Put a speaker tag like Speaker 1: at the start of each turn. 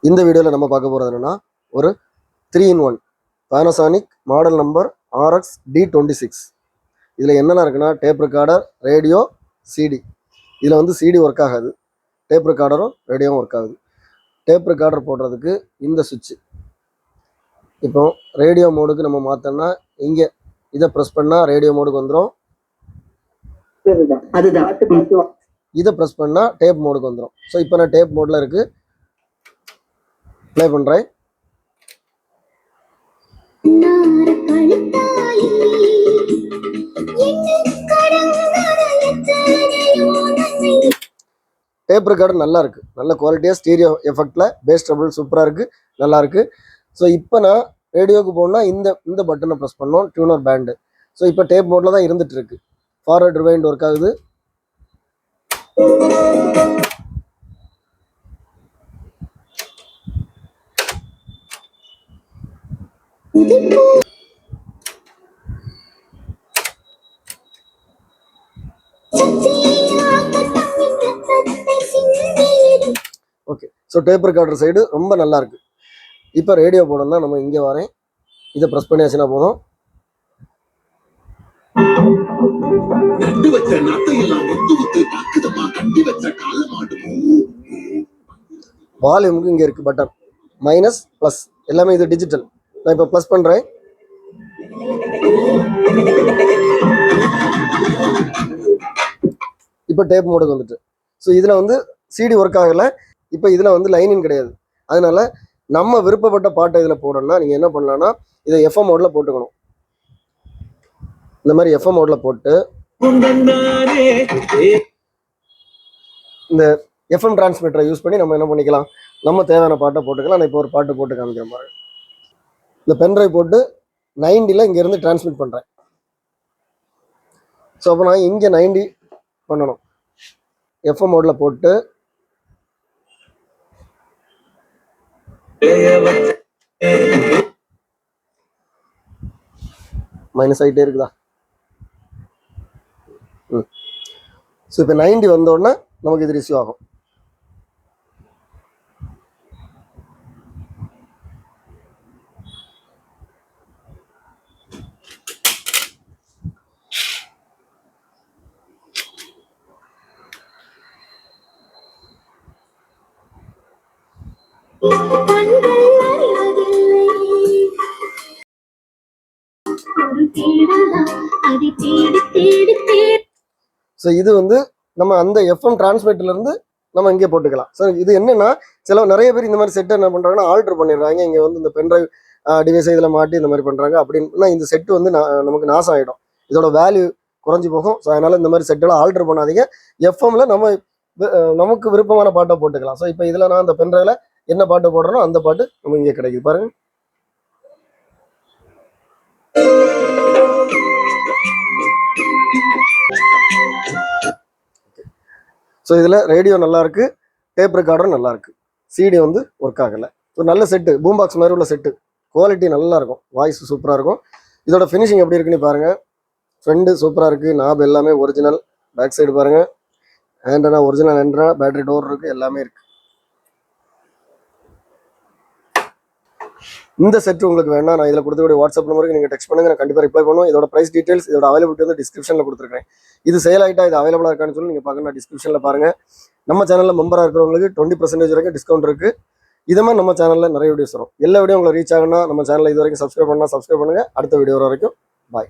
Speaker 1: இந்த வீடியோவில் நம்ம பார்க்க போகிறது என்னென்னா ஒரு 3-in-1 Panasonic model number RX D26. இதில் என்னென்ன இருக்குன்னா டேப் ரெக்கார்டர், ரேடியோ, சிடி. இதில் வந்து சிடி ஒர்க் ஆகாது, டேப் ரெக்கார்டரும் ரேடியோவும் ஒர்க் ஆகுது. டேப் ரெக்கார்டர் போடுறதுக்கு இந்த சுவிட்சு. இப்போ ரேடியோ மோடுக்கு நம்ம மாற்றோம்னா இங்கே இதை ப்ரெஸ் பண்ணால் ரேடியோ மோடுக்கு வந்துடும். இதை ப்ரெஸ் பண்ணால் டேப் மோடுக்கு வந்துடும். ஸோ இப்போ நான் டேப் மோடில் இருக்குது, ப்ளே பண்ணுறேன். டேப் ரெக்கார்டர் நல்லா இருக்குது, நல்ல குவாலிட்டியாக ஸ்டீரியோ எஃபெக்டில் பேஸ் ட்ரபிள் சூப்பராக இருக்குது, நல்லா இருக்குது. ஸோ இப்போ நான் ரேடியோவுக்கு போகணுன்னா இந்த பட்டனை ப்ரெஸ் பண்ணோம், டியூனர் பேண்டு. ஸோ இப்போ டேப் மோடில் தான் இருந்துகிட்ருக்கு. ஃபார்வர்ட் ரிவைண்ட் ஒர்க் ஆகுது. Okay, so tape recorder side ரொம்ப நல்லா இருக்கு. இப்போ ரேடியோ போடணும்னா நம்ம இங்கே வரேன், இதை ப்ரெஸ் பண்ணியாச்சுன்னா போதும். வால்யூமுக்கு இங்கே இருக்கு பட்டன், மைனஸ் ப்ளஸ் எல்லாமே இது டிஜிட்டல். நான் இப்போ ப்ளஸ் பண்ணுறேன். இப்போ டேப் மோடுக்கு வந்துட்டு. ஸோ இதில் வந்து சிடி ஒர்க் ஆகலை. இப்போ இதில் வந்து லைனிங் கிடையாது. அதனால நம்ம விருப்பப்பட்ட பாட்டை இதில் போடணும்னா நீங்கள் என்ன பண்ணலான்னா இதை எஃப்எம் மோடில் போட்டுக்கணும். இந்த மாதிரி எஃப்எம் மோடில் போட்டு இந்த எஃப்எம் டிரான்ஸ்மிட்டரை யூஸ் பண்ணி நம்ம என்ன பண்ணிக்கலாம், நம்ம தேவையான பாட்டை போட்டுக்கலாம். நான் இப்போ ஒரு பாட்டு போட்டு காமிக்கிற மாதிரி இந்த பென்ட்ரைவ் போட்டு 90ல் இங்கேருந்து டிரான்ஸ்மிட் பண்ணுறேன். ஸோ அப்போ நான் இங்கே 90 பண்ணணும். எஃப்எம் மோடில் போட்டு மைனஸ் ஆகிட்டே இருக்குதா. ஸோ இப்போ 90 வந்தோடனே நமக்கு இது ரிசீவ் ஆகும். ஸோ இது வந்து நம்ம அந்த எஃப்எம் டிரான்ஸ்மிட்டர்லேருந்து நம்ம இங்கே போட்டுக்கலாம். ஸோ இது என்னென்னா நிறைய பேர் இந்த மாதிரி செட்டை என்ன பண்ணுறாங்கன்னா ஆல்ட்ரு பண்ணிடுறாங்க. இங்கே வந்து இந்த பென்ட்ரைவ் டிவைஸை இதில் மாட்டி இந்த மாதிரி பண்ணுறாங்க. அப்படின்னா இந்த செட்டு வந்து நமக்கு நாசம் ஆகிடும், இதோட வேல்யூ குறைஞ்சி போகும். ஸோ அதனால் இந்த மாதிரி செட்டெல்லாம் ஆல்ட்ரு பண்ணாதீங்க. எஃப்எம்ல நமக்கு விருப்பமான பாட்டை போட்டுக்கலாம். ஸோ இப்போ இதில் நான் அந்த பென்ட்ரைவில் என்ன பாட்டு போடுறோனோ அந்த பாட்டு நம்ம இங்கே கிடைக்குது பாருங்க. ஸோ இதில் ரேடியோ நல்லா இருக்கு, டேப் ரெக்கார்டரும் நல்லா இருக்கு, சிடி வந்து ஒர்க் ஆகலை. ஒரு நல்ல செட்டு, பூம் பாக்ஸ் மாதிரி உள்ள செட்டு, குவாலிட்டி நல்லா இருக்கும், வாய்ஸ் சூப்பராக இருக்கும். இதோட ஃபினிஷிங் எப்படி இருக்குன்னு பாருங்கள். ஃப்ரண்ட் சூப்பராக இருக்குது, நாப் எல்லாமே ஒரிஜினல். பேக் சைடு பாருங்கள், antenna original antenna, battery door இருக்குது, எல்லாமே இருக்குது. இந்த செட் உங்களுக்கு வேணா நான் இதில் கொடுத்துக்கூடிய வாட்ஸ்அப் நம்பருக்கு நீங்கள் டெக்ஸ்ட் பண்ணுங்க, நான் கண்டிப்பாக ரிப்ளை பண்ணுவோம். இதோட ப்ரைஸ் டீட்டெயில்ஸ், இதோட அவைலபிலிட்டி வந்து டிஸ்கிரிப்ஷனில் கொடுத்துருக்கேன். இது சேல் ஆகிட்டா இது அவைலபிளாக இருக்கான்னு சொல்லி நீங்கள் பார்க்கணும், டிஸ்கிரிப்ஷனில் பாருங்கள். நம்ம சேனலில் மெம்பராக இருக்கிறவங்களுக்கு 20% வரைக்கும் டிஸ்கவுண்ட் இருக்குது. இது மாதிரி நம்ம சேனலில் நிறைய வீடியோஸ் வரும். எல்லா வீடியோ உங்களுக்கு ரீச் ஆகுனா நம்ம சேனலில் இது வரைக்கும் சப்ஸ்கிரைப் பண்ணுங்கள். அடுத்த வீடியோ வரைக்கும் பாய்.